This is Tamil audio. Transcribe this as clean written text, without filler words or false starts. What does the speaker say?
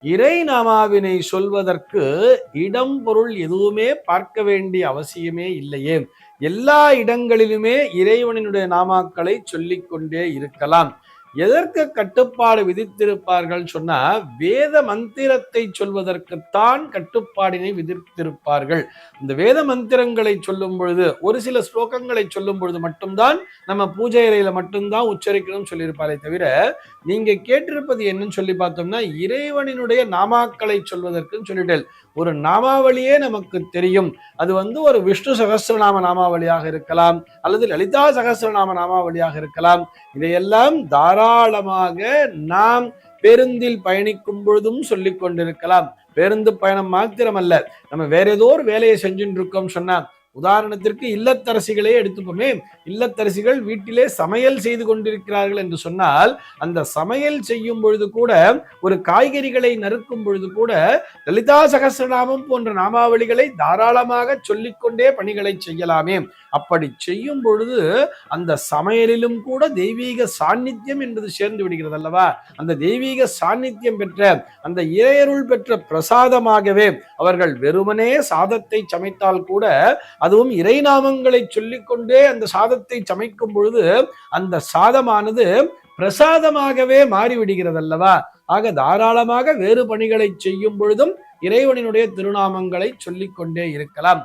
இறை நாமாவினை சொல்வதற்கு இடம் பொருள் எதுவுமே பார்க்க வேண்டிய அவசியமே இல்லையே. எல்லா இடங்களிலுமே இறைவனினுடைய நாமாக்களை சொல்லிக் கொண்டே இருக்கலாம். எதற்கு கட்டுப்பாடு விதித்திருப்பார்கள் சொன்னா, வேத மந்திரத்தை சொல்வதற்குத்தான் கட்டுப்பாடினை விதித்திருப்பார்கள். இந்த வேத மந்திரங்களை சொல்லும் பொழுது, ஒரு சில ஸ்லோகங்களை சொல்லும் பொழுது மட்டும்தான் நம்ம பூஜை அறையில மட்டும்தான் உச்சரிக்கணும் சொல்லியிருப்பாரே தவிர, நீங்க கேட்டிருப்பது என்னன்னு சொல்லி பார்த்தோம்னா, இறைவனினுடைய நாமாக்களை சொல்வதற்குன்னு சொல்லிட்டேன். ஒரு நாமாவளியே நமக்கு தெரியும். அது ஒரு விஷ்ணு சகஸ்ரநாம நாமாவளியாக இருக்கலாம், அல்லது லலிதா சகஸ்ரநாம நாமாவளியாக இருக்கலாம். இதையெல்லாம் தாராளமாக நாம் பேருந்தில் பயணிக்கும் பொழுதும் சொல்லிக் கொண்டிருக்கலாம். பேருந்து பயணம் மாத்திரமல்ல, நம்ம வேற ஏதோ ஒரு வேலையை செஞ்சுட்டு இருக்கோம் சொன்னா, உதாரணத்திற்கு இல்லத்தரசிகளே எடுத்துப்போமே. இல்லத்தரசிகள் வீட்டிலே சமையல் செய்து கொண்டிருக்கிறார்கள் என்று சொன்னால், அந்த சமையல் செய்யும் பொழுது கூட, ஒரு காய்கறிகளை நறுக்கும் பொழுது கூட லலிதா சகஸ்ரநாமம் போன்ற நாமாவளிகளை தாராளமாக சொல்லிக்கொண்டே பணிகளை செய்யலாமே. அப்படி செய்யும் பொழுது அந்த சமையலிலும் கூட தெய்வீக சாநித்தியம் என்பது சேர்ந்து விடுகிறது அல்லவா. அந்த தெய்வீக சாநித்தியம் பெற்ற, அந்த இறையருள் பெற்ற பிரசாதமாகவே அவர்கள் வெறுமனே சாதத்தை சமைத்தால் கூட, அதுவும் இறை நாமங்களை சொல்லிக்கொண்டே அந்த சாதத்தை சமைக்கும் பொழுது அந்த சாதமானது பிரசாதமாகவே மாறிவிடுகிறது அல்லவா. ஆக தாராளமாக வேறு பணிகளை செய்யும் பொழுதும் இறைவனினுடைய திருநாமங்களை சொல்லிக்கொண்டே இருக்கலாம்.